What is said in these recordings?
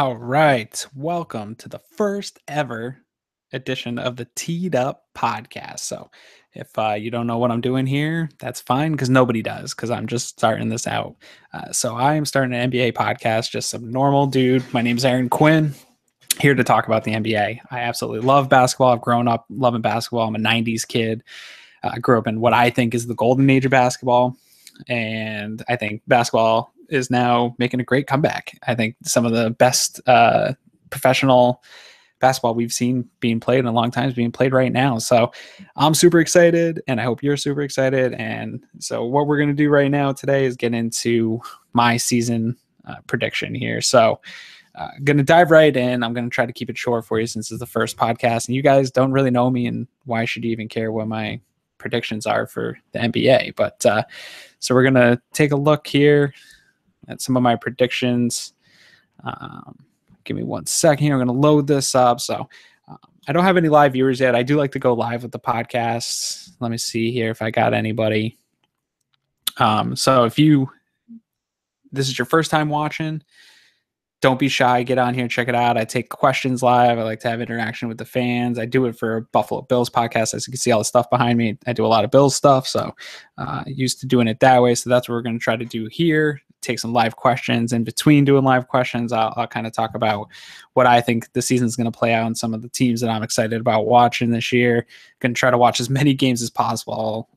All right. Welcome to the first ever edition of the Teed Up podcast. So, if you don't know what I'm doing here, that's fine because nobody does because I'm just starting this out. So, I am starting an NBA podcast, just some normal dude. My name's Aaron Quinn, here to talk about the NBA. I absolutely love basketball. I've grown up loving basketball. I'm a 90s kid. I grew up in what I think is the golden age of basketball. And I think basketball is now making a great comeback. I think some of the best professional basketball we've seen being played in a long time is being played right now. So I'm super excited, and I hope you're super excited. And so what we're going to do right now today is get into my season prediction here. So going to dive right in. I'm going to try to keep it short for you since it's the first podcast, and you guys don't really know me, and why should you even care what my predictions are for the NBA? But so we're going to take a look here at some of my predictions. Give me 1 second here. I'm going to load this up. So I don't have any live viewers yet. I do like to go live with the podcasts. Let me see here if I got anybody. So if this is your first time watching, don't be shy. Get on here, check it out. I take questions live. I like to have interaction with the fans. I do it for Buffalo Bills podcast. As you can see all the stuff behind me, I do a lot of Bills stuff. So used to doing it that way. So that's what we're going to try to do here. Take some live questions. In between doing live questions, I'll kind of talk about what I think the season's going to play out and some of the teams that I'm excited about watching this year. Going to try to watch as many games as possible.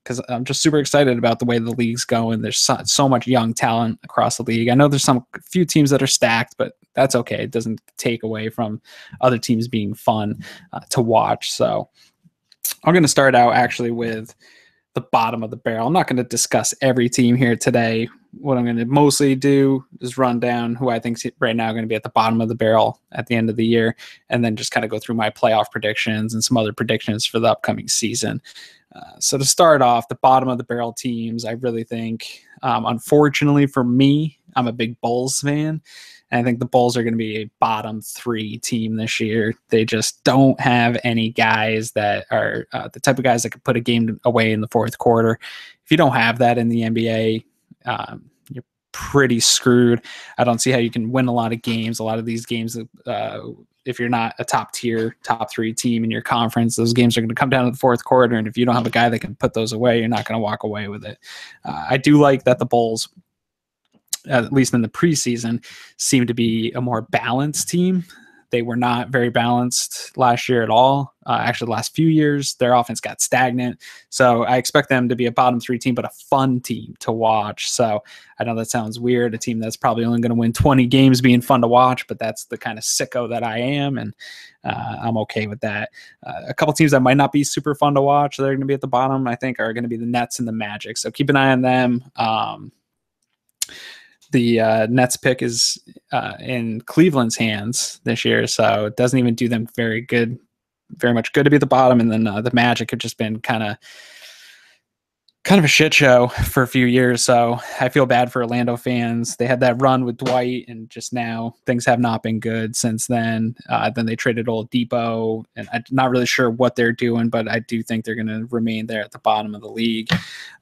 Because I'm just super excited about the way the league's going. There's so much young talent across the league. I know there's some few teams that are stacked, but that's okay. It doesn't take away from other teams being fun to watch. So I'm going to start out actually with the bottom of the barrel. I'm not going to discuss every team here today. What I'm going to mostly do is run down who I think right now are going to be at the bottom of the barrel at the end of the year, and then just kind of go through my playoff predictions and some other predictions for the upcoming season. So to start off, the bottom of the barrel teams, I really think, unfortunately for me, I'm a big Bulls fan. And I think the Bulls are going to be a bottom 3 team this year. They just don't have any guys that are the type of guys that could put a game away in the fourth quarter. If you don't have that in the NBA, you're pretty screwed. I don't see how you can win a lot of games. A lot of these games, if you're not a top 3 team in your conference, those games are going to come down to the fourth quarter. And if you don't have a guy that can put those away, you're not going to walk away with it. I do like that the Bulls, at least in the preseason, seem to be a more balanced team. They were not very balanced last year at all. Actually, the last few years, their offense got stagnant. So I expect them to be a bottom 3 team, but a fun team to watch. So I know that sounds weird, a team that's probably only going to win 20 games being fun to watch, but that's the kind of sicko that I am, and I'm okay with that. A couple teams that might not be super fun to watch, they're going to be at the bottom, I think, are going to be the Nets and the Magic. So keep an eye on them. The Nets pick is in Cleveland's hands this year, so it doesn't even do them very much good to be at the bottom. And then the Magic have just been kind of a shit show for a few years. So I feel bad for Orlando fans. They had that run with Dwight, and just now things have not been good since then. Then they traded Oladipo, and I'm not really sure what they're doing, but I do think they're going to remain there at the bottom of the league.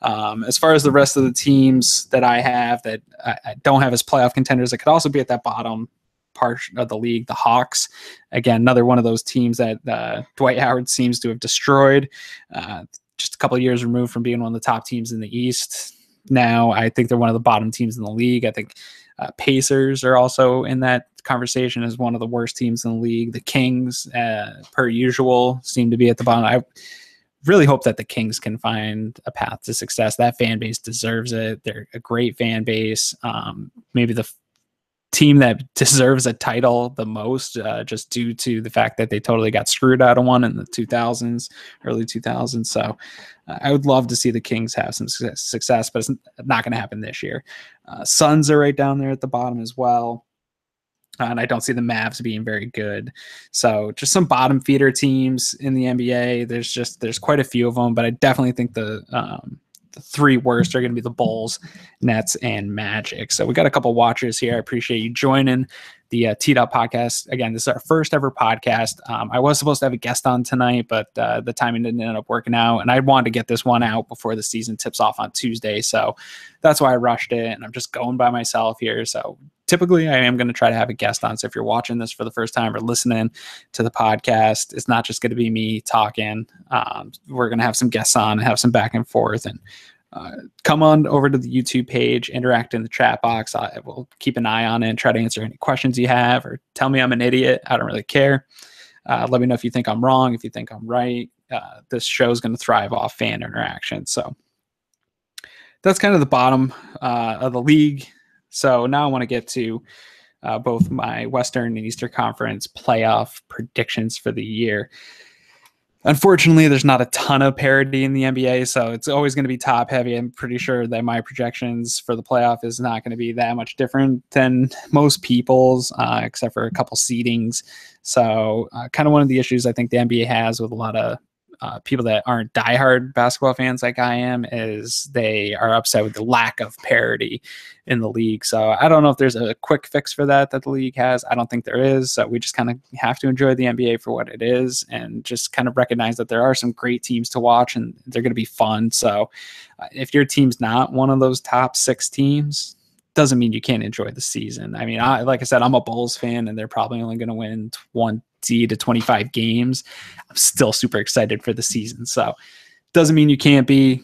As far as the rest of the teams that I have that I don't have as playoff contenders, that could also be at that bottom part of the league, the Hawks. Again, another one of those teams that Dwight Howard seems to have destroyed. Just a couple of years removed from being one of the top teams in the East. Now I think they're one of the bottom teams in the league. I think Pacers are also in that conversation as one of the worst teams in the league. The Kings, per usual, seem to be at the bottom. I really hope that the Kings can find a path to success. That fan base deserves it. They're a great fan base. Maybe the team that deserves a title the most, just due to the fact that they totally got screwed out of one in the 2000s, early 2000s. So I would love to see the Kings have some success, but it's not going to happen this year. Suns are right down there at the bottom as well. And I don't see the Mavs being very good. So just some bottom feeder teams in the NBA. There's quite a few of them, but I definitely think the 3 worst are going to be the Bulls, Nets, and Magic. So we got a couple watchers here. I appreciate you joining the Teed Up podcast. Again, this is our first ever podcast. I was supposed to have a guest on tonight, but the timing didn't end up working out. And I wanted to get this one out before the season tips off on Tuesday. So that's why I rushed it. And I'm just going by myself here. So typically I am going to try to have a guest on. So if you're watching this for the first time or listening to the podcast, it's not just going to be me talking. We're going to have some guests on and have some back and forth, and come on over to the YouTube page, interact in the chat box. I will keep an eye on it and try to answer any questions you have, or tell me I'm an idiot. I don't really care. Let me know if you think I'm wrong, if you think I'm right. This show is going to thrive off fan interaction. So that's kind of the bottom of the league. So now I want to get to both my Western and Eastern Conference playoff predictions for the year. Unfortunately, there's not a ton of parity in the NBA, so it's always going to be top heavy. I'm pretty sure that my projections for the playoff is not going to be that much different than most people's, except for a couple seedings. So kind of one of the issues I think the NBA has with a lot of people that aren't diehard basketball fans like I am is they are upset with the lack of parity in the league. So I don't know if there's a quick fix for that the league has. I don't think there is. So we just kind of have to enjoy the NBA for what it is and just kind of recognize that there are some great teams to watch and they're going to be fun. So if your team's not one of those top 6 teams, doesn't mean you can't enjoy the season. I mean, like I said, I'm a Bulls fan and they're probably only going to win 20 to 25 games. I'm still super excited for the season. So doesn't mean you can't be.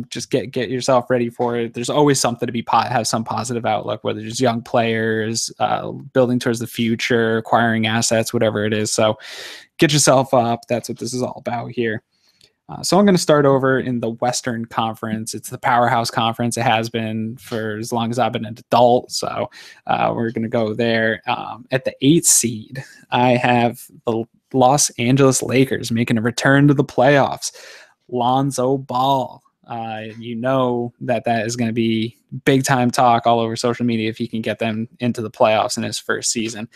Just get yourself ready for it. There's always something to be have some positive outlook, whether it's young players, building towards the future, acquiring assets, whatever it is. So get yourself up. That's what this is all about here. So I'm going to start over in the Western Conference. It's the powerhouse conference. It has been for as long as I've been an adult. So we're going to go there. At the 8th seed, I have the Los Angeles Lakers making a return to the playoffs. Lonzo Ball. You know that is going to be big time talk all over social media if he can get them into the playoffs in his first season.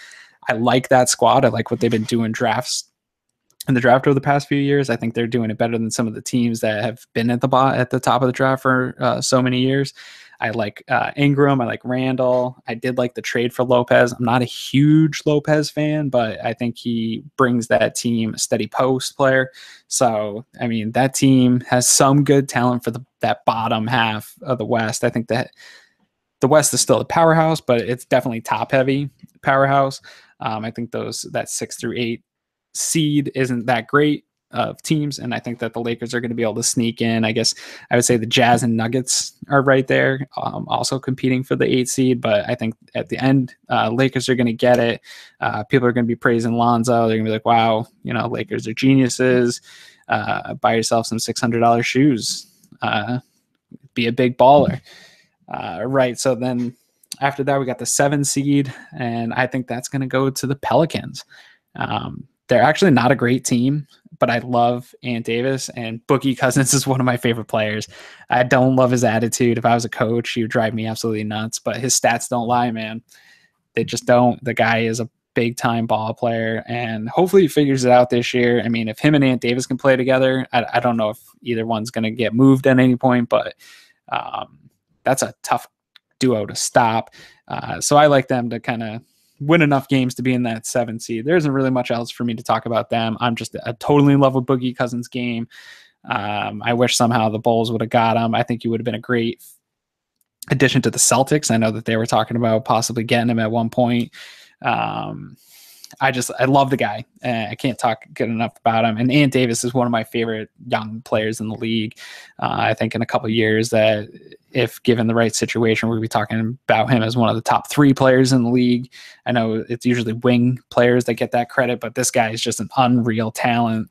I like that squad. I like what they've been doing in the draft over the past few years. I think they're doing it better than some of the teams that have been at the top of the draft for so many years. I like Ingram. I like Randall. I did like the trade for Lopez. I'm not a huge Lopez fan, but I think he brings that team a steady post player. So, I mean, that team has some good talent for that bottom half of the West. I think that the West is still a powerhouse, but it's definitely top heavy powerhouse. I think that 6 through 8 seed isn't that great of teams, and I think that the Lakers are going to be able to sneak in. I guess I would say the Jazz and Nuggets are right there, also competing for the 8 seed, but I think at the end, Lakers are going to get it. People are going to be praising Lonzo. They're going to be like, wow, Lakers are geniuses. Buy yourself some $600 shoes. Be a big baller. Right, so then after that, we got the 7 seed, and I think that's going to go to the Pelicans. They're actually not a great team, but I love Ant Davis, and Boogie Cousins is one of my favorite players. I don't love his attitude. If I was a coach, he would drive me absolutely nuts, but his stats don't lie, man. They just don't. The guy is a big time ball player, and hopefully he figures it out this year. I mean, if him and Ant Davis can play together, I don't know if either one's going to get moved at any point, but that's a tough duo to stop. So I like them to kind of win enough games to be in that 7 seed. There isn't really much else for me to talk about them. I'm just totally in love with Boogie Cousins' game. I wish somehow the Bulls would have got him. I think he would have been a great addition to the Celtics. I know that they were talking about possibly getting him at one point. I love the guy. I can't talk good enough about him. And Ant Davis is one of my favorite young players in the league. I think in a couple of years that if given the right situation, we'll be talking about him as one of the top 3 players in the league. I know it's usually wing players that get that credit, but this guy is just an unreal talent.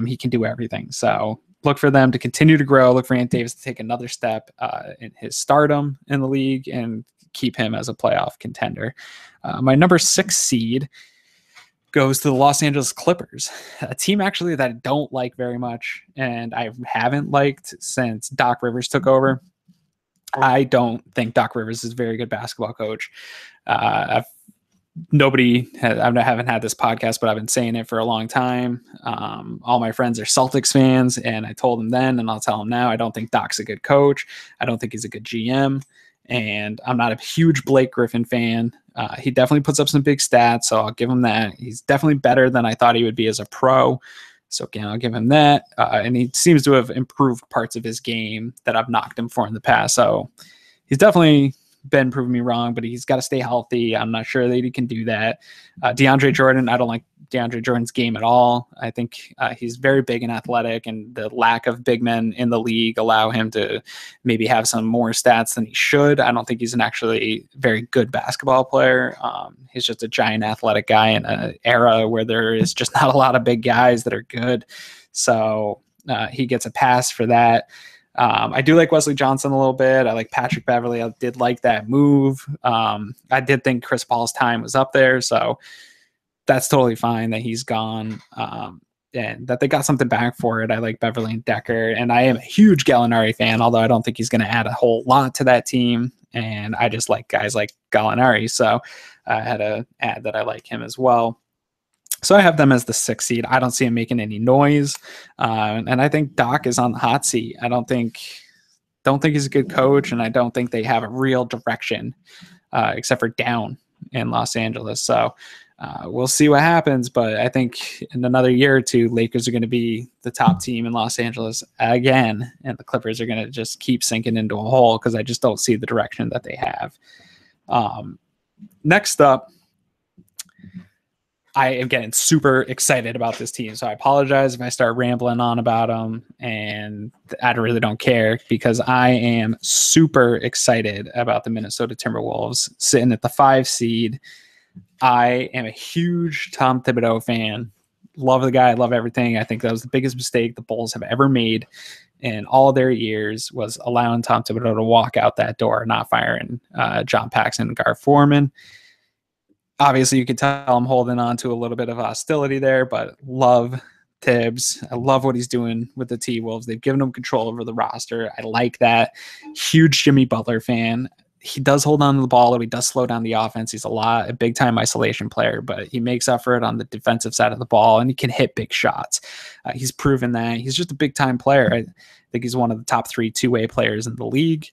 He can do everything. So look for them to continue to grow. Look for Ant Davis to take another step in his stardom in the league and keep him as a playoff contender. My number 6 seed goes to the Los Angeles Clippers, a team actually that I don't like very much, and I haven't liked since Doc Rivers took over. I don't think Doc Rivers is a very good basketball coach. I haven't had this podcast, but I've been saying it for a long time. All my friends are Celtics fans, and I told them then, and I'll tell them now, I don't think Doc's a good coach. I don't think he's a good GM, and I'm not a huge Blake Griffin fan. He definitely puts up some big stats, so I'll give him that. He's definitely better than I thought he would be as a pro. So again, I'll give him that. And he seems to have improved parts of his game that I've knocked him for in the past. So he's definitely been proving me wrong, but he's got to stay healthy. I'm not sure that he can do that. DeAndre Jordan, I don't like DeAndre Jordan's game at all. I think he's very big and athletic, and the lack of big men in the league allow him to maybe have some more stats than he should. I don't think he's an actually very good basketball player. He's just a giant athletic guy in an era where there is just not a lot of big guys that are good. So he gets a pass for that. I do like Wesley Johnson a little bit. I like Patrick Beverley. I did like that move. I did think Chris Paul's time was up there, so that's totally fine that he's gone, and that they got something back for it. I like Beverley and Decker, and I am a huge Gallinari fan, although I don't think he's going to add a whole lot to that team, and I just like guys like Gallinari, so I had to add that I like him as well. So I have them as the 6th seed. I don't see him making any noise, and I think Doc is on the hot seat. I don't think he's a good coach, and I don't think they have a real direction, except for down in Los Angeles. So we'll see what happens, but I think in another year or two, Lakers are going to be the top team in Los Angeles again, and the Clippers are going to just keep sinking into a hole because I just don't see the direction that they have. Next up, I am getting super excited about this team, so I apologize if I start rambling on about them, and I really don't care because I am super excited about the Minnesota Timberwolves sitting at the 5 seed. I am a huge Tom Thibodeau fan. Love the guy. Love everything. I think that was the biggest mistake the Bulls have ever made in all their years, was allowing Tom Thibodeau to walk out that door, not firing John Paxson and Gar Forman. Obviously, you could tell I'm holding on to a little bit of hostility there, but love Tibbs. I love what he's doing with the T-Wolves. They've given him control over the roster. I like that. Huge Jimmy Butler fan. He does hold on to the ball, or he does slow down the offense. He's a big-time isolation player, but he makes up for it on the defensive side of the ball, and he can hit big shots. He's proven that. He's just a big-time player. I think he's one of the top 3 two-way players in the league.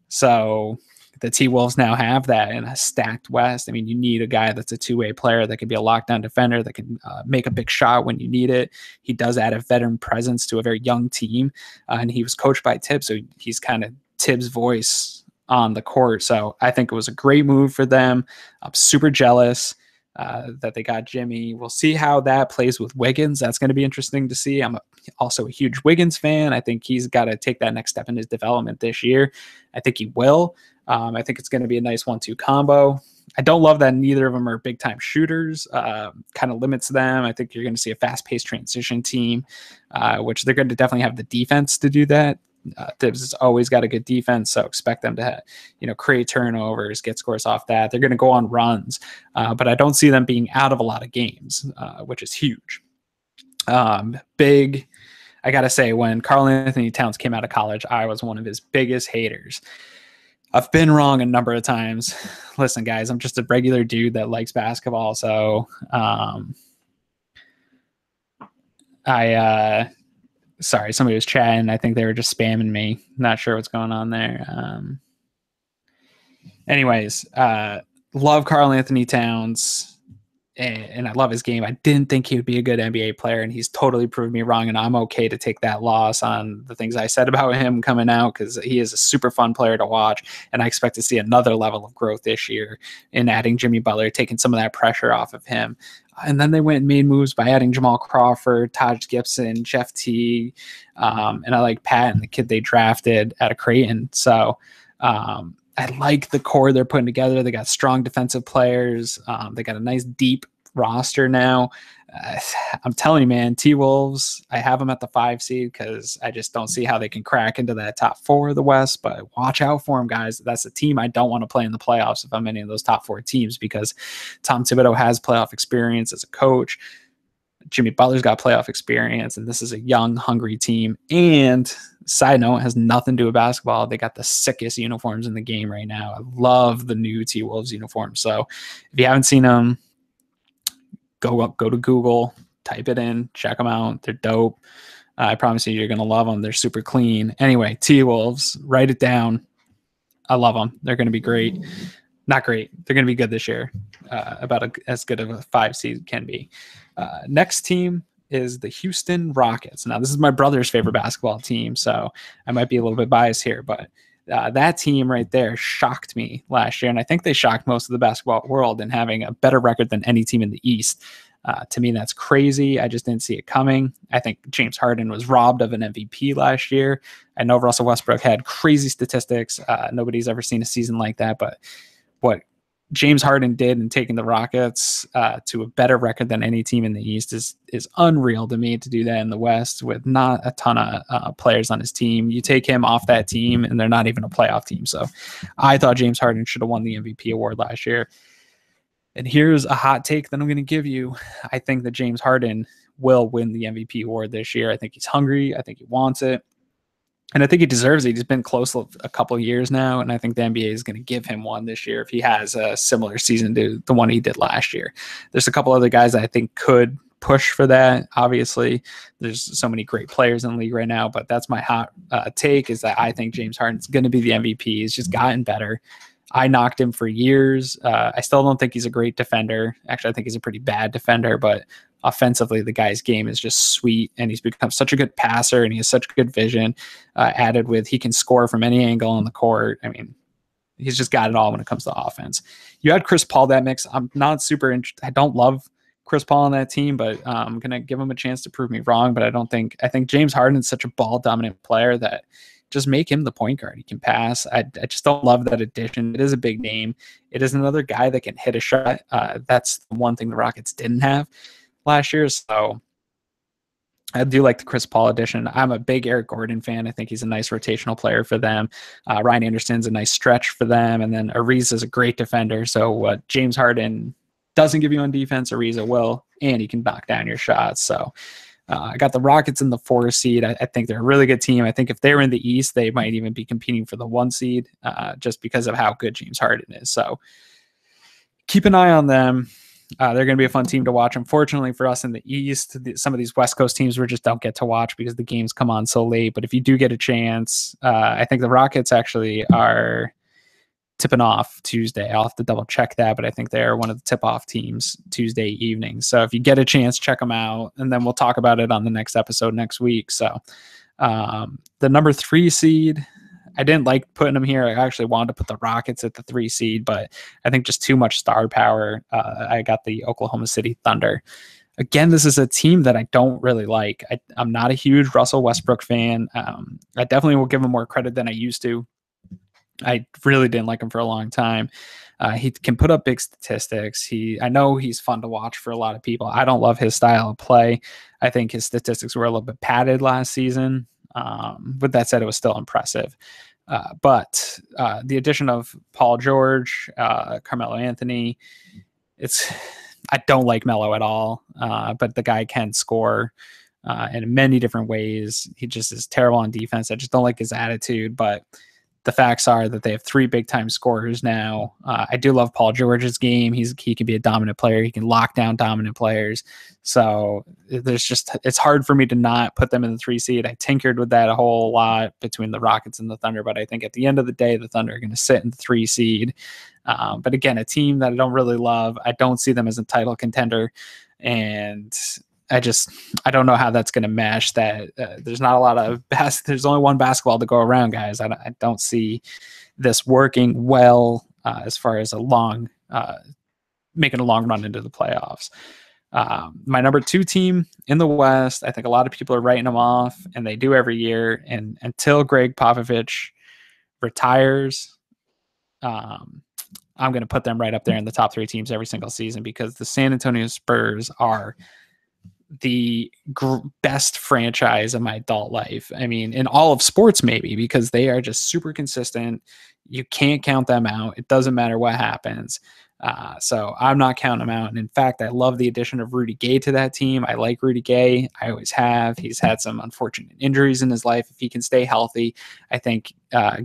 So the T-Wolves now have that in a stacked West. I mean, you need a guy that's a two-way player that can be a lockdown defender, that can make a big shot when you need it. He does add a veteran presence to a very young team, and he was coached by Tibbs, so he's kind of Tibbs' voice on the court. So I think it was a great move for them. I'm super jealous that they got Jimmy. We'll see how that plays with Wiggins. That's going to be interesting to see. I'm also a huge Wiggins fan. I think he's got to take that next step in his development this year. I think he will. I think it's going to be a nice 1-2 combo. I don't love that neither of them are big-time shooters. Kind of limits them. I think you're going to see a fast-paced transition team, which they're going to definitely have the defense to do that. Tibbs has always got a good defense, so expect them to create turnovers, get scores off that. They're going to go on runs, but I don't see them being out of a lot of games, which is huge. I got to say, when Karl-Anthony Towns came out of college, I was one of his biggest haters. I've been wrong a number of times. Listen, guys, I'm just a regular dude that likes basketball, so sorry, somebody was chatting. I think they were just spamming me. Not sure what's going on there. Anyways, love Karl-Anthony Towns, and I love his game. I didn't think he would be a good NBA player, and he's totally proved me wrong, and I'm okay to take that loss on the things I said about him coming out, because he is a super fun player to watch, and I expect to see another level of growth this year in adding Jimmy Butler, taking some of that pressure off of him. And then they went and made moves by adding Jamal Crawford, Taj Gibson, Jeff Teague, and I like Pat and the kid they drafted out of Creighton. So I like the core they're putting together. They got strong defensive players. They got a nice deep roster now. I'm telling you, man, T-Wolves, I have them at the 5 seed because I just don't see how they can crack into that top 4 of the West, but watch out for them, guys. That's a team I don't want to play in the playoffs if I'm any of those top 4 teams, because Tom Thibodeau has playoff experience as a coach. Jimmy Butler's got playoff experience, and this is a young, hungry team. And side note, has nothing to do with basketball. They got the sickest uniforms in the game right now. I love the new T-Wolves uniforms. So if you haven't seen them, go to Google, type it in, check them out. They're dope. I promise you're going to love them. They're super clean. Anyway, T-Wolves, write it down. I love them. They're going to be great. Not great. They're going to be good this year. As good of a 5 seed can be. Next team is the Houston Rockets. Now, this is my brother's favorite basketball team, so I might be a little bit biased here, but That team right there shocked me last year, and I think they shocked most of the basketball world in having a better record than any team in the East. To me, that's crazy. I just didn't see it coming. I think James Harden was robbed of an MVP last year. I know Russell Westbrook had crazy statistics. Nobody's ever seen a season like that, but what James Harden did in taking the Rockets to a better record than any team in the East is unreal to me, to do that in the West with not a ton of players on his team. You take him off that team and they're not even a playoff team. So I thought James Harden should have won the MVP award last year. And here's a hot take that I'm going to give you. I think that James Harden will win the MVP award this year. I think he's hungry. I think he wants it. And I think he deserves it. He's been close a couple of years now, and I think the NBA is going to give him one this year if he has a similar season to the one he did last year. There's a couple other guys that I think could push for that. Obviously, there's so many great players in the league right now, but that's my hot take, is that I think James Harden's going to be the MVP. He's just gotten better. I knocked him for years. I still don't think he's a great defender. Actually, I think he's a pretty bad defender, but offensively, the guy's game is just sweet, and he's become such a good passer, and he has such good vision, added with he can score from any angle on the court. I mean, he's just got it all when it comes to offense. You had Chris Paul that mix. I'm not super interested. I don't love Chris Paul on that team, but I'm going to give him a chance to prove me wrong. But I think James Harden is such a ball dominant player that just make him the point guard. He can pass. I just don't love that addition. It is a big name. It is another guy that can hit a shot. That's the one thing the Rockets didn't have last year. So I do like the Chris Paul addition. I'm a big Eric Gordon fan. I think he's a nice rotational player for them. Ryan Anderson's a nice stretch for them. And then Ariza is a great defender. So what James Harden doesn't give you on defense, Ariza will, and he can knock down your shots. So I got the Rockets in the 4 seed. I think they're a really good team. I think if they're in the East, they might even be competing for the 1 seed just because of how good James Harden is. So keep an eye on them. They're going to be a fun team to watch. Unfortunately for us in the East, some of these West Coast teams we just don't get to watch because the games come on so late. But if you do get a chance, I think the Rockets actually are tipping off Tuesday. I'll have to double check that, but I think they're one of the tip-off teams Tuesday evening. So if you get a chance, check them out, and then we'll talk about it on the next episode next week. So the number 3 seed, I didn't like putting them here. I actually wanted to put the Rockets at the 3 seed, but I think just too much star power. I got the Oklahoma City Thunder. Again, this is a team that I don't really like. I'm not a huge Russell Westbrook fan. I definitely will give him more credit than I used to. I really didn't like him for a long time. He can put up big statistics. I know he's fun to watch for a lot of people. I don't love his style of play. I think his statistics were a little bit padded last season. With that said, it was still impressive. But the addition of Paul George, Carmelo Anthony, I don't like Melo at all. But the guy can score in many different ways. He just is terrible on defense. I just don't like his attitude, but the facts are that they have 3 big-time scorers now. I do love Paul George's game. He can be a dominant player. He can lock down dominant players. So it's hard for me to not put them in the 3 seed. I tinkered with that a whole lot between the Rockets and the Thunder, but I think at the end of the day, the Thunder are going to sit in the 3 seed. But again, a team that I don't really love. I don't see them as a title contender, and I don't know how that's going to mesh. That there's not a lot of there's only one basketball to go around, guys. I don't see this working well as far as making a long run into the playoffs. My number 2 team in the West, I think a lot of people are writing them off, and they do every year. And until Greg Popovich retires, I'm going to put them right up there in the top 3 teams every single season, because the San Antonio Spurs are the best franchise of my adult life. I mean, in all of sports, maybe, because they are just super consistent. You can't count them out. It doesn't matter what happens. So I'm not counting them out. And in fact, I love the addition of Rudy Gay to that team. I like Rudy Gay. I always have. He's had some unfortunate injuries in his life. If he can stay healthy, I think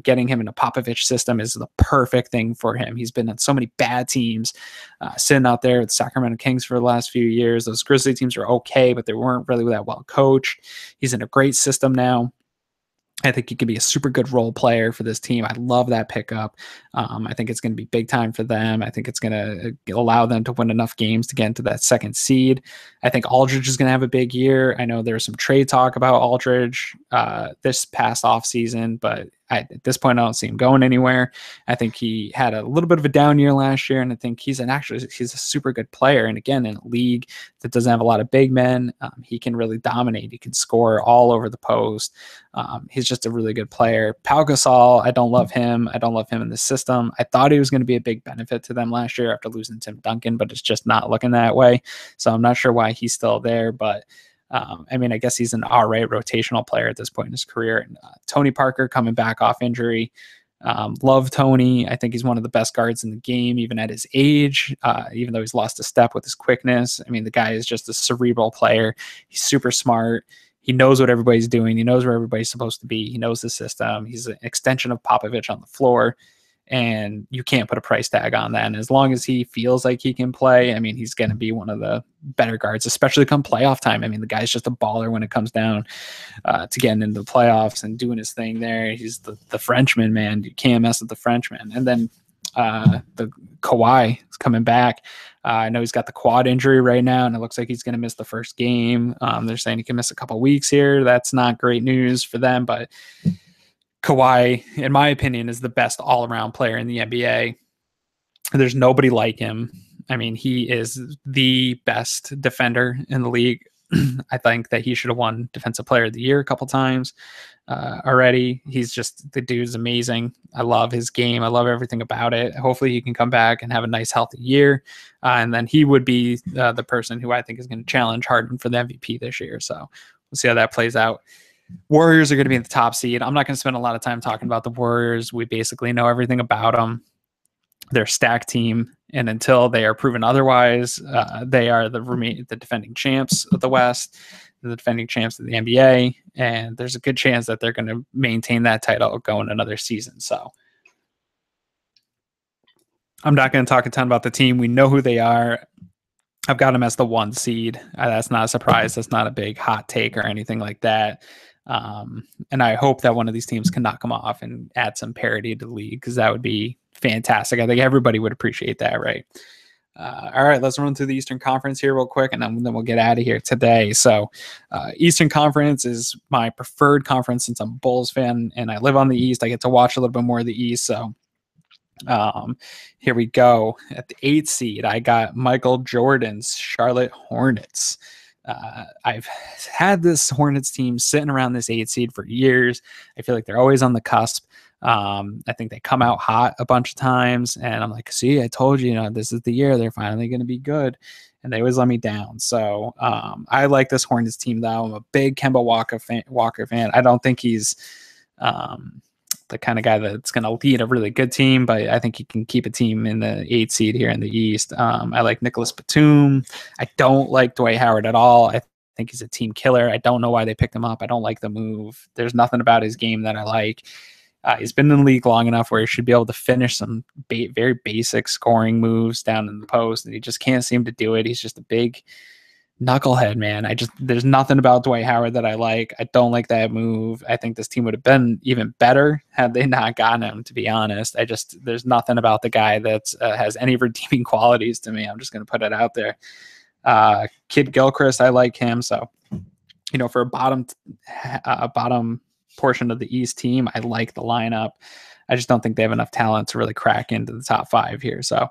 getting him in a Popovich system is the perfect thing for him. He's been on so many bad teams, sitting out there with the Sacramento Kings for the last few years. Those Grizzly teams are okay, but they weren't really that well coached. He's in a great system now. I think he could be a super good role player for this team. I love that pickup. I think it's going to be big time for them. I think it's going to allow them to win enough games to get into that 2nd seed. I think Aldridge is going to have a big year. I know there's some trade talk about Aldridge this past offseason, but at this point, I don't see him going anywhere. I think he had a little bit of a down year last year, and I think he's a super good player. And again, in a league that doesn't have a lot of big men, he can really dominate. He can score all over the post. He's just a really good player. Pau Gasol, I don't love him. I don't love him in the system. I thought he was going to be a big benefit to them last year after losing Tim Duncan, but it's just not looking that way. So I'm not sure why he's still there, but I mean, I guess he's an all right rotational player at this point in his career. And Tony Parker coming back off injury. Love Tony. I think he's one of the best guards in the game, even at his age, even though he's lost a step with his quickness. I mean, the guy is just a cerebral player. He's super smart. He knows what everybody's doing. He knows where everybody's supposed to be. He knows the system. He's an extension of Popovich on the floor. And you can't put a price tag on that. And as long as he feels like he can play, I mean, he's going to be one of the better guards, especially come playoff time. I mean, the guy's just a baller when it comes down to getting into the playoffs and doing his thing there. He's the Frenchman, man. You can't mess with the Frenchman. And then the Kawhi is coming back. I know he's got the quad injury right now, and it looks like he's going to miss the first game. They're saying he can miss a couple weeks here. That's not great news for them, but Kawhi, in my opinion, is the best all-around player in the NBA. There's nobody like him. I mean, he is the best defender in the league. I think that he should have won Defensive Player of the Year a couple times already. The dude's amazing. I love his game. I love everything about it. Hopefully he can come back and have a nice, healthy year. And then he would be the person who I think is going to challenge Harden for the MVP this year. So we'll see how that plays out. Warriors are going to be in the top seed. I'm not going to spend a lot of time talking about the Warriors. We basically know everything about them. They're a stacked team, and until they are proven otherwise, they are the defending champs of the West, the defending champs of the NBA, and there's a good chance that they're going to maintain that title going another season. So I'm not going to talk a ton about the team. We know who they are. I've got them as the 1 seed. That's not a surprise. That's not a big hot take or anything like that. And I hope that one of these teams can knock them off and add some parity to the league, because that would be fantastic. I think everybody would appreciate that, right? All right, let's run through the Eastern Conference here real quick, and then we'll get out of here today. So Eastern Conference is my preferred conference since I'm a Bulls fan and I live on the East. I get to watch a little bit more of the East. So here we go. At the 8th seed, I got Michael Jordan's Charlotte Hornets. I've had this Hornets team sitting around this 8th seed for years. I feel like they're always on the cusp. I think they come out hot a bunch of times, and I'm like, see, I told you, this is the year they're finally going to be good. And they always let me down. So I like this Hornets team, though. I'm a big Kemba Walker fan. I don't think he's the kind of guy that's going to lead a really good team, but I think he can keep a team in the 8th seed here in the East. I like Nicholas Batum. I don't like Dwight Howard at all. I think he's a team killer. I don't know why they picked him up. I don't like the move. There's nothing about his game that I like. He's been in the league long enough where he should be able to finish some very basic scoring moves down in the post, and he just can't seem to do it. He's just a big knucklehead, man. There's nothing about Dwight Howard that I like. I don't like that move. I think this team would have been even better had they not gotten him, to be honest. There's nothing about the guy that has any redeeming qualities to me. I'm just going to put it out there. Kid Gilchrist, I like him. So, for a bottom portion of the East team, I like the lineup. I just don't think they have enough talent to really crack into the top 5 here. So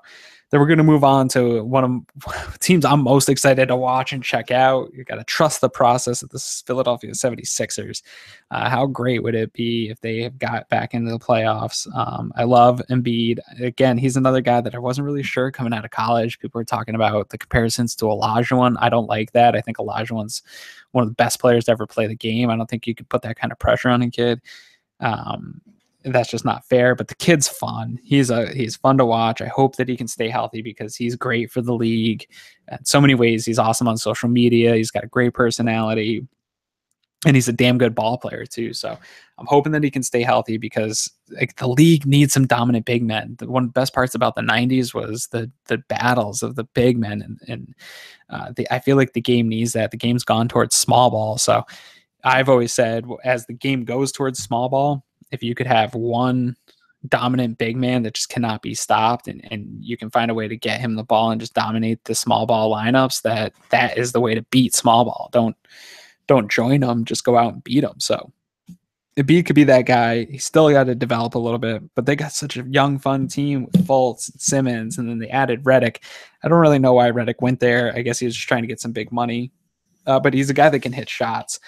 then we're going to move on to one of teams I'm most excited to watch and check out. You got to trust the process of the Philadelphia 76ers. How great would it be if they have got back into the playoffs? I love Embiid. Again, he's another guy that I wasn't really sure coming out of college. People were talking about the comparisons to Olajuwon. I don't like that. I think Olajuwon's one of the best players to ever play the game. I don't think you could put that kind of pressure on a kid. That's just not fair, but the kid's fun. He's fun to watch. I hope that he can stay healthy because he's great for the league in so many ways. He's awesome on social media. He's got a great personality, and he's a damn good ball player too. So I'm hoping that he can stay healthy because the league needs some dominant big men. One of the best parts about the 90s was the battles of the big men. And I feel like the game needs that. The game's gone towards small ball. So I've always said, as the game goes towards small ball, if you could have one dominant big man that just cannot be stopped and you can find a way to get him the ball and just dominate the small ball lineups, that is the way to beat small ball. Don't join them, just go out and beat them. So Embiid could be that guy. He's still got to develop a little bit, but they got such a young, fun team with Fultz and Simmons, and then they added Redick. I don't really know why Redick went there. I guess he was just trying to get some big money, but he's a guy that can hit shots.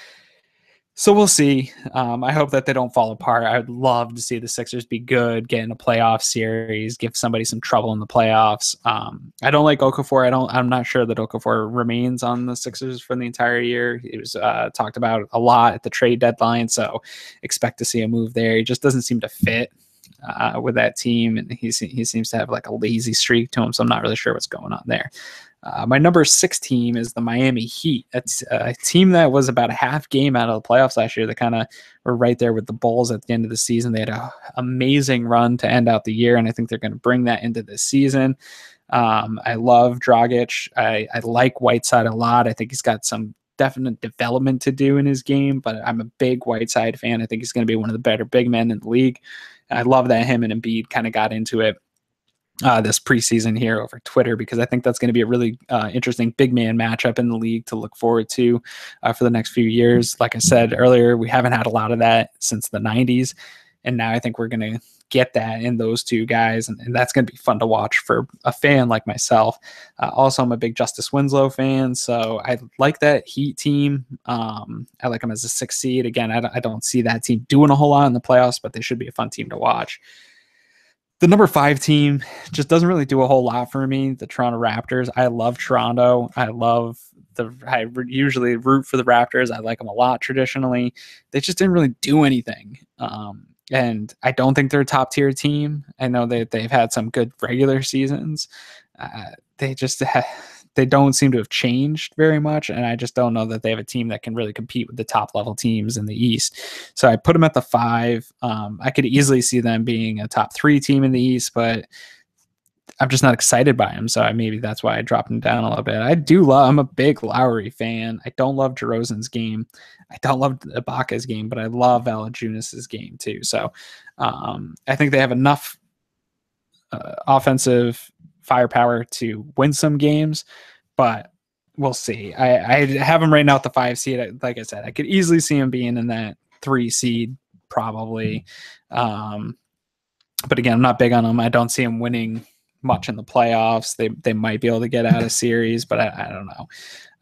So we'll see. I hope that they don't fall apart. I'd love to see the Sixers be good, get in a playoff series, give somebody some trouble in the playoffs. I don't like Okafor. I'm not sure that Okafor remains on the Sixers for the entire year. It was talked about a lot at the trade deadline, so expect to see a move there. He just doesn't seem to fit with that team, and he seems to have like a lazy streak to him. So I'm not really sure what's going on there. My number 6 team is the Miami Heat. That's a team that was about a half game out of the playoffs last year. They kind of were right there with the Bulls at the end of the season. They had an amazing run to end out the year, and I think they're going to bring that into this season. I love Dragic. I like Whiteside a lot. I think he's got some definite development to do in his game, but I'm a big Whiteside fan. I think he's going to be one of the better big men in the league. I love that him and Embiid kind of got into it this preseason here over Twitter, because I think that's going to be a really interesting big man matchup in the league to look forward to for the next few years. Like I said earlier, we haven't had a lot of that since the 90s. And now I think we're going to get that in those two guys. And that's going to be fun to watch for a fan like myself. Also, I'm a big Justice Winslow fan. So I like that Heat team. I like them as a 6 seed. Again, I don't see that team doing a whole lot in the playoffs, but they should be a fun team to watch. The number 5 team just doesn't really do a whole lot for me. The Toronto Raptors. I love Toronto. I usually root for the Raptors. I like them a lot traditionally. They just didn't really do anything. And I don't think they're a top tier team. I know that they've had some good regular seasons. They don't seem to have changed very much, and I just don't know that they have a team that can really compete with the top level teams in the East. So I put them at the 5. I could easily see them being a top 3 team in the East, but I'm just not excited by them. So maybe that's why I dropped them down a little bit. I'm a big Lowry fan. I don't love DeRozan's game. I don't love Ibaka's game, but I love Valanciunas's game too. So I think they have enough offensive firepower to win some games, but we'll see. I have him right now at the 5 seed. Like I said, I could easily see him being in that 3 seed probably. But again, I'm not big on him. I don't see him winning much in the playoffs. They might be able to get out of series, but I don't know.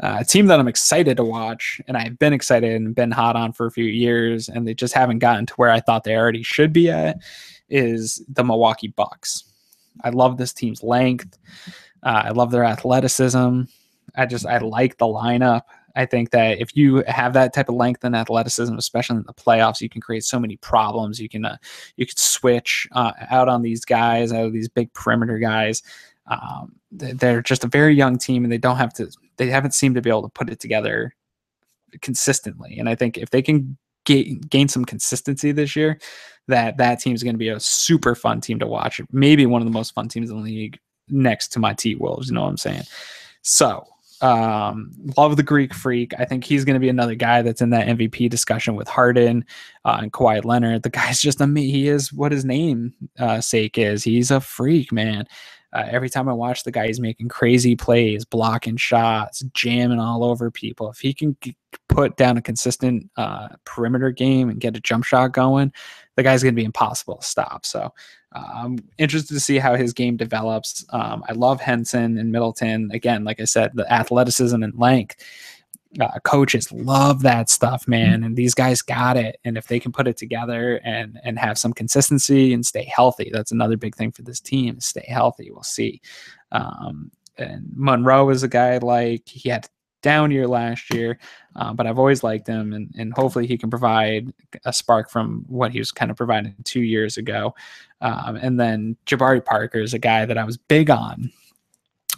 A team that I'm excited to watch, and I've been excited and been hot on for a few years, and they just haven't gotten to where I thought they already should be at, is the Milwaukee Bucks. I love this team's length. I love their athleticism. I like the lineup. I think that if you have that type of length and athleticism, especially in the playoffs, you can create so many problems. You can switch out on these guys, out of these big perimeter guys. They're just a very young team, and they haven't seemed to be able to put it together consistently. And I think if they can gain some consistency this year, that team is going to be a super fun team to watch. Maybe one of the most fun teams in the league, next to my T-Wolves. You know what I'm saying? So love the Greek Freak. I think he's going to be another guy that's in that MVP discussion with Harden and Kawhi Leonard. The guy's just he is what his name sake is. He's a freak, man. Every time I watch the guy, he's making crazy plays, blocking shots, jamming all over people. If he can put down a consistent perimeter game and get a jump shot going, the guy's going to be impossible to stop. So I'm interested to see how his game develops. I love Henson and Middleton. Again, like I said, the athleticism and length. Coaches love that stuff, man, and these guys got it. And if they can put it together and have some consistency and stay healthy, that's another big thing for this team. Stay healthy. We'll see. And Monroe is a guy he had a down year last year, but I've always liked him, and hopefully he can provide a spark from what he was kind of providing 2 years ago. And then Jabari Parker is a guy that I was big on.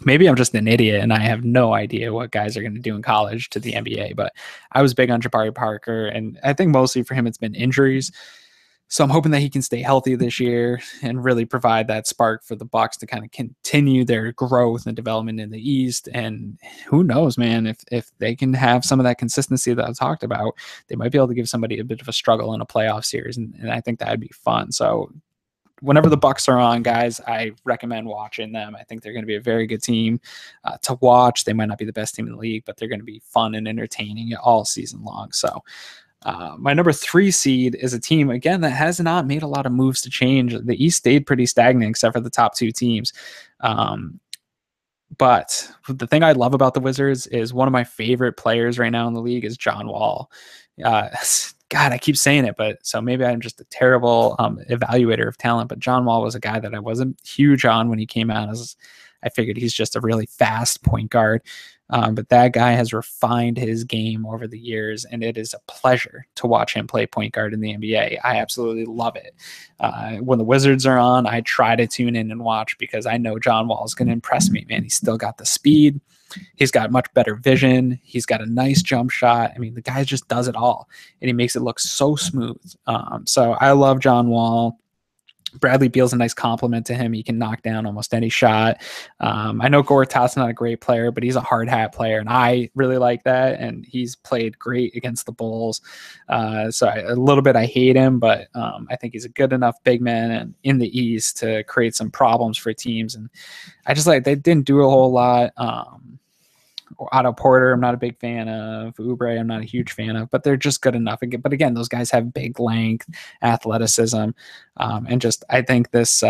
Maybe I'm just an idiot and I have no idea what guys are going to do in college to the NBA, but I was big on Jabari Parker, and I think mostly for him it's been injuries. So I'm hoping that he can stay healthy this year and really provide that spark for the Bucks to kind of continue their growth and development in the East. And who knows, man, if they can have some of that consistency that I talked about, they might be able to give somebody a bit of a struggle in a playoff series. And I think that'd be fun. So whenever the Bucks are on, guys, I recommend watching them. I think they're going to be a very good team to watch. They might not be the best team in the league, but they're going to be fun and entertaining all season long. So My number 3 seed is a team, again, that has not made a lot of moves to change. The East stayed pretty stagnant except for the top 2 teams. But the thing I love about the Wizards is one of my favorite players right now in the league is John Wall. Uh, God, I keep saying it, but so maybe I'm just a terrible evaluator of talent. But John Wall was a guy that I wasn't huge on when he came out. I figured he's just a really fast point guard. But that guy has refined his game over the years, and it is a pleasure to watch him play point guard in the NBA. I absolutely love it. When the Wizards are on, I try to tune in and watch because I know John Wall is going to impress me, man. He's still got the speed. He's got much better vision. He's got a nice jump shot. I mean, the guy just does it all, and he makes it look so smooth. So I love John Wall. Bradley Beal's a nice compliment to him. He can knock down almost any shot. I know Gortat's not a great player, but he's a hard hat player, and I really like that. And he's played great against the Bulls. A little bit I hate him, but I think he's a good enough big man in the East to create some problems for teams. And I just they didn't do a whole lot. Otto Porter, I'm not a big fan of. Oubre, I'm not a huge fan of, but they're just good enough. But again, those guys have big length, athleticism, and just I think this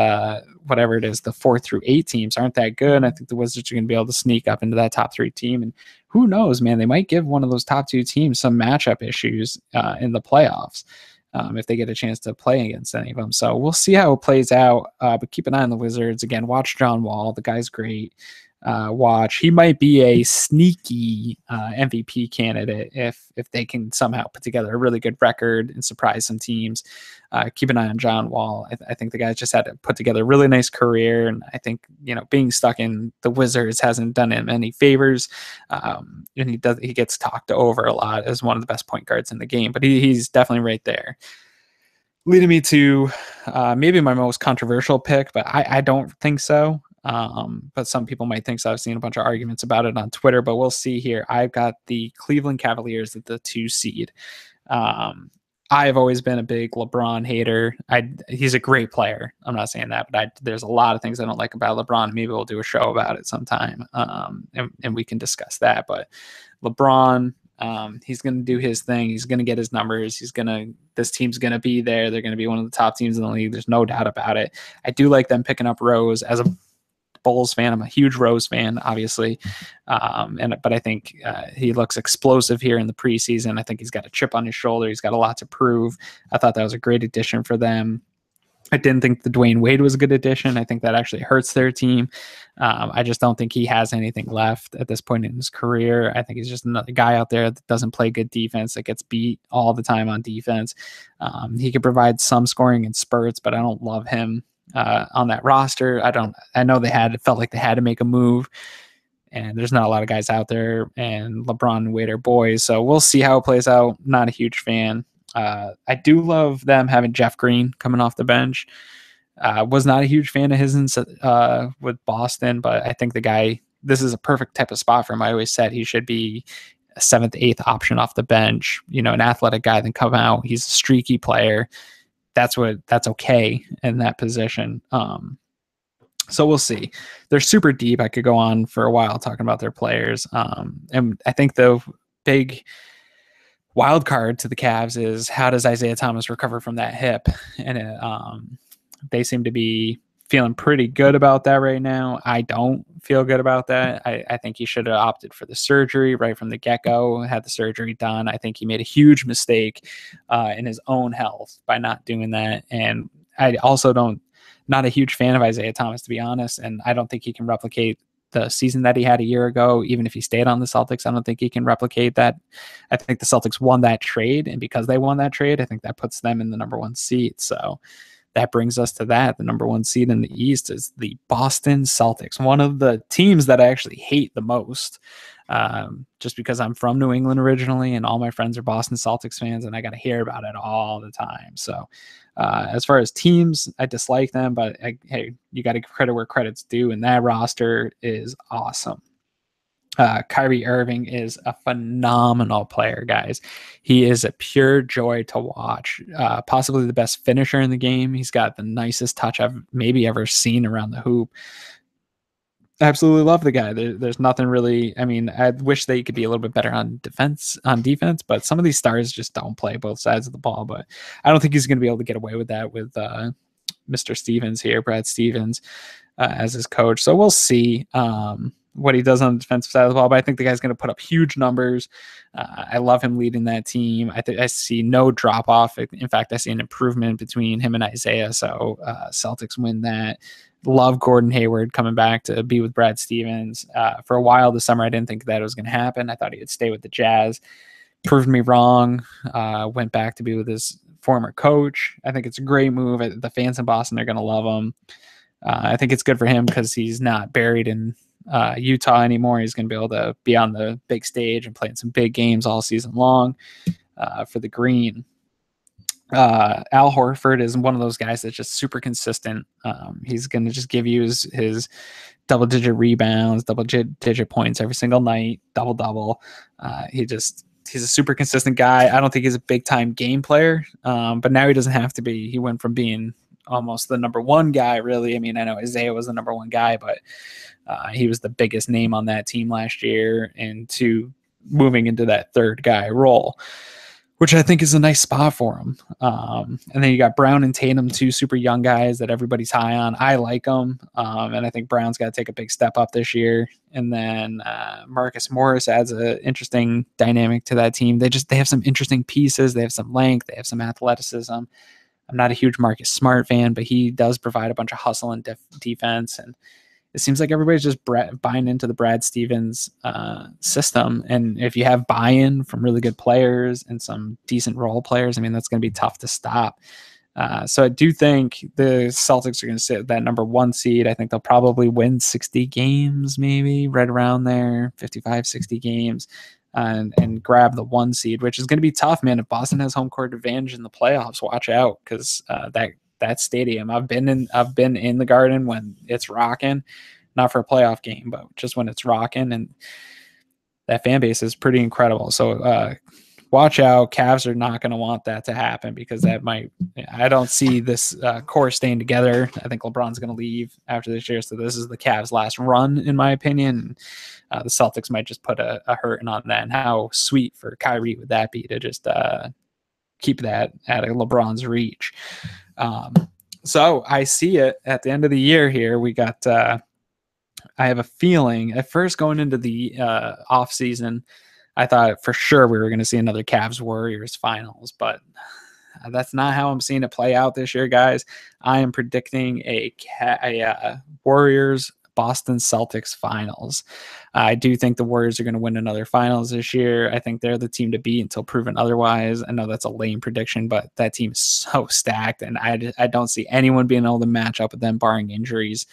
whatever it is, the 4 through 8 teams aren't that good. I think the Wizards are going to be able to sneak up into that top 3 team, and who knows, man? They might give one of those top 2 teams some matchup issues in the playoffs. If they get a chance to play against any of them. So we'll see how it plays out, but keep an eye on the Wizards. Again, watch John Wall. The guy's great. He might be a sneaky MVP candidate if they can somehow put together a really good record and surprise some teams. Keep an eye on John Wall. I think the guy's just had to put together a really nice career, and I think being stuck in the Wizards hasn't done him any favors. And he gets talked over a lot as one of the best point guards in the game, but he's definitely right there. Leading me to maybe my most controversial pick, but I don't think so. But some people might think so. I've seen a bunch of arguments about it on Twitter, but we'll see here. I've got the Cleveland Cavaliers at the 2 seed. I've always been a big LeBron hater. He's a great player. I'm not saying that, but there's a lot of things I don't like about LeBron. Maybe we'll do a show about it sometime, and we can discuss that. But LeBron, he's going to do his thing. He's going to get his numbers. This team's going to be there. They're going to be one of the top teams in the league. There's no doubt about it. I do like them picking up Rose as a Bulls fan. I'm a huge Rose fan, obviously. But I think he looks explosive here in the preseason. I think he's got a chip on his shoulder. He's got a lot to prove. I thought that was a great addition for them. I didn't think the Dwayne Wade was a good addition. I think that actually hurts their team. I just don't think he has anything left at this point in his career. I think he's just another guy out there that doesn't play good defense, that gets beat all the time on defense. He could provide some scoring in spurts, but I don't love him on that roster. I know it felt like they had to make a move, and there's not a lot of guys out there, and LeBron and Wade are boys. So we'll see how it plays out. Not a huge fan. I do love them having Jeff Green coming off the bench. Was not a huge fan of his with Boston, but I think this is a perfect type of spot for him. I always said he should be a 7th, 8th option off the bench, an athletic guy, then come out. He's a streaky player. That's okay in that position. So we'll see. They're super deep. I could go on for a while talking about their players. And I think the big wild card to the Cavs is how does Isaiah Thomas recover from that hip? And they seem to be feeling pretty good about that right now. I don't feel good about that. I think he should have opted for the surgery right from the get-go, had the surgery done. I think he made a huge mistake in his own health by not doing that. And I also not a huge fan of Isaiah Thomas, to be honest, and I don't think he can replicate the season that he had a year ago. Even if he stayed on the Celtics, I don't think he can replicate that. I think the Celtics won that trade, and because they won that trade, I think that puts them in the number 1 seed. So that brings us to that. The number 1 seed in the East is the Boston Celtics, one of the teams that I actually hate the most, just because I'm from New England originally, and all my friends are Boston Celtics fans, and I got to hear about it all the time. So as far as teams, I dislike them, but hey, you got to give credit where credit's due, and that roster is awesome. Kyrie Irving is a phenomenal player, guys. He is a pure joy to watch. Possibly the best finisher in the game. He's got the nicest touch I've maybe ever seen around the hoop. absolutely love the guy. There's nothing really. I mean, I wish they could be a little bit better on defense, but some of these stars just don't play both sides of the ball. But I don't think he's going to be able to get away with that with Mr. Stevens here, Brad Stevens, as his coach. So we'll see what he does on the defensive side of the ball. But I think the guy's going to put up huge numbers. I love him leading that team. I see no drop off. In fact, I see an improvement between him and Isaiah. So Celtics win that. Love Gordon Hayward coming back to be with Brad Stevens. For a while this summer, I didn't think that was going to happen. I thought he would stay with the Jazz. Proved me wrong. Went back to be with his former coach. I think it's a great move. The fans in Boston are going to love him. I think it's good for him because he's not buried in Utah anymore. He's going to be able to be on the big stage and playing some big games all season long for the Green. Al Horford is one of those guys that's just super consistent. He's going to just give you his double-digit rebounds, double-digit points every single night, double-double. He's a super consistent guy. I don't think he's a big-time game player, but now he doesn't have to be. He went from being almost the number one guy, really. I mean, I know Isaiah was the number one guy, but he was the biggest name on that team last year, and to moving into that third guy role, which I think is a nice spot for him. And then you got Brown and Tatum, two super young guys that everybody's high on. I like them, and I think Brown's got to take a big step up this year. And then Marcus Morris adds an interesting dynamic to that team. They have some interesting pieces. They have some length. They have some athleticism. I'm not a huge Marcus Smart fan, but he does provide a bunch of hustle and defense. And it seems like everybody's just buying into the Brad Stevens system. And if you have buy-in from really good players and some decent role players, I mean, that's going to be tough to stop. So I do think the Celtics are going to sit at that number one seed. I think they'll probably win 60 games, maybe right around there, 55, 60 games, and grab the one seed, which is going to be tough, man. If Boston has home court advantage in the playoffs, watch out, because that stadium, I've been in the Garden when it's rocking, not for a playoff game, but just when it's rocking, and that fan base is pretty incredible. So watch out. Cavs are not going to want that to happen, because I don't see this core staying together. I think LeBron's going to leave after this year. So this is the Cavs' last run, in my opinion. The Celtics might just put a hurting on that. And how sweet for Kyrie would that be to just keep that at LeBron's reach. So I see it at the end of the year here. We got, I have a feeling at first going into the off season, I thought for sure we were going to see another Cavs Warriors finals, but that's not how I'm seeing it play out this year, guys. I am predicting a Warriors Boston Celtics finals. I do think the Warriors are going to win another finals this year. I think they're the team to beat until proven otherwise. I know that's a lame prediction, but that team is so stacked, and I don't see anyone being able to match up with them barring injuries.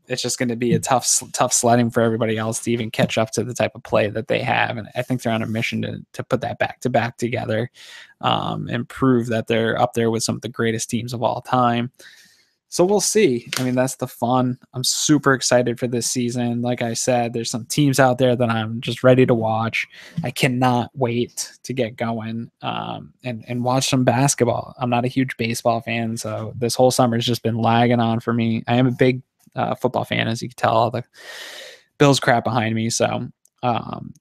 It's just going to be a tough sledding for everybody else to even catch up to the type of play that they have. And I think they're on a mission to put that back-to-back together and prove that they're up there with some of the greatest teams of all time. So we'll see. I mean, that's the fun. I'm super excited for this season. Like I said, there's some teams out there that I'm just ready to watch. I cannot wait to get going and watch some basketball. I'm not a huge baseball fan, so this whole summer has just been lagging on for me. I am a big football fan, as you can tell, all the Bills crap behind me. So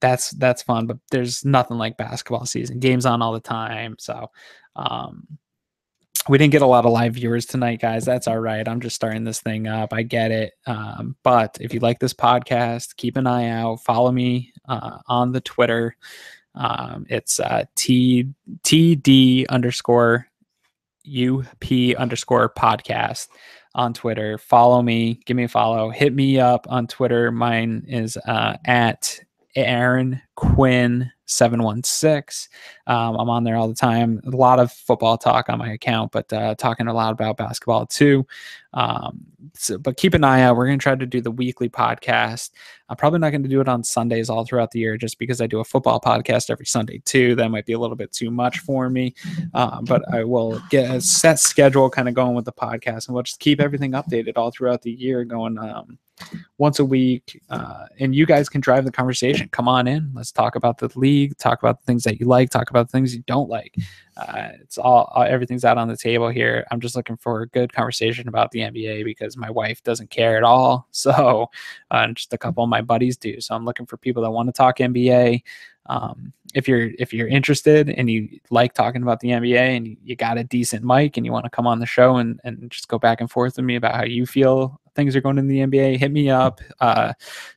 that's fun, but there's nothing like basketball season. Games on all the time. So we didn't get a lot of live viewers tonight, guys. That's all right. I'm just starting this thing up. I get it. But if you like this podcast, keep an eye out. Follow me on the Twitter. It's TD_UP_podcast on Twitter. Follow me. Give me a follow. Hit me up on Twitter. Mine is at Aaron Quinn 716. I'm on there all the time. A lot of football talk on my account, but talking a lot about basketball too. But keep an eye out. We're going to try to do the weekly podcast. I'm probably not going to do it on Sundays all throughout the year, just because I do a football podcast every Sunday too. That might be a little bit too much for me. But I will get a set schedule kind of going with the podcast, and we'll just keep everything updated all throughout the year, going once a week, and you guys can drive the conversation. Come on in. Let's talk about the league, talk about the things that you like, talk about the things you don't like. It's all everything's out on the table here. I'm just looking for a good conversation about the NBA because my wife doesn't care at all. So, and just a couple of my buddies do. So I'm looking for people that want to talk NBA. If you're interested and you like talking about the NBA and you got a decent mic and you want to come on the show and just go back and forth with me about how you feel things are going in the NBA, hit me up,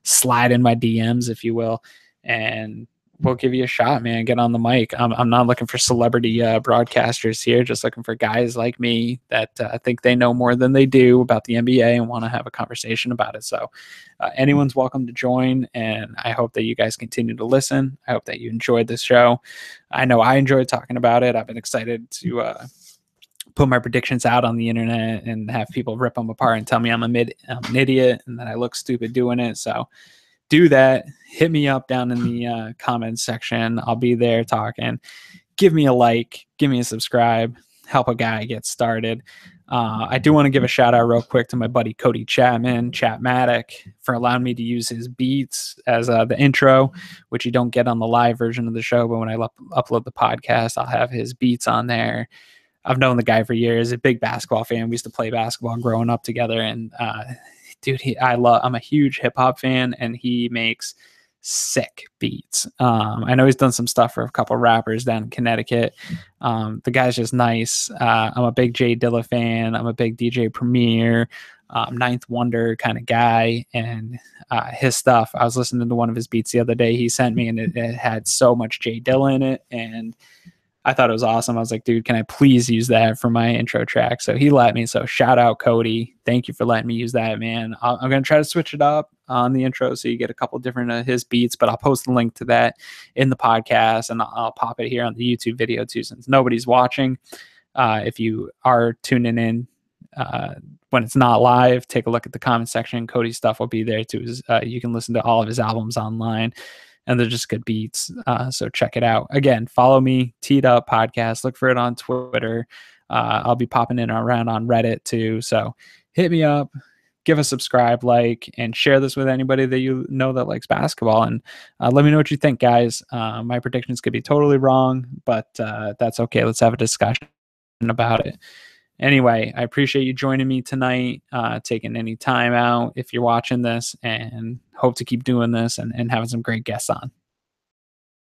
slide in my DMs, if you will, and we'll give you a shot, man. Get on the mic. I'm not looking for celebrity broadcasters here, just looking for guys like me that think they know more than they do about the NBA and want to have a conversation about it. So anyone's welcome to join, and I hope that you guys continue to listen. I hope that you enjoyed this show. I know I enjoyed talking about it. I've been excited to put my predictions out on the internet and have people rip them apart and tell me I'm an idiot and that I look stupid doing it. So do that. Hit me up down in the comments section. I'll be there talking. Give me a like, give me a subscribe, help a guy get started. I do want to give a shout out real quick to my buddy Cody Chatmatic, for allowing me to use his beats as the intro, which you don't get on the live version of the show. But when I upload the podcast, I'll have his beats on there. I've known the guy for years, a big basketball fan. We used to play basketball growing up together. And dude, I'm a huge hip hop fan, and he makes sick beats. I know he's done some stuff for a couple rappers down in Connecticut. The guy's just nice. I'm a big Jay Dilla fan. I'm a big DJ Premier, Ninth Wonder kind of guy. And his stuff, I was listening to one of his beats the other day he sent me, and it had so much Jay Dilla in it. And I thought it was awesome. I was like, dude, can I please use that for my intro track? So he let me. So shout out, Cody. Thank you for letting me use that, man. I'm going to try to switch it up on the intro so you get a couple different of his beats, but I'll post the link to that in the podcast, and I'll pop it here on the YouTube video too, since nobody's watching. If you are tuning in when it's not live, take a look at the comment section. Cody's stuff will be there too. You can listen to all of his albums online, and they're just good beats. So check it out. Again, follow me, Teed Up Podcast. Look for it on Twitter. I'll be popping in around on Reddit too. So hit me up, give a subscribe, like, and share this with anybody that you know that likes basketball. And let me know what you think, guys. My predictions could be totally wrong, but that's okay. Let's have a discussion about it. Anyway, I appreciate you joining me tonight, taking any time out if you're watching this, and hope to keep doing this and having some great guests on.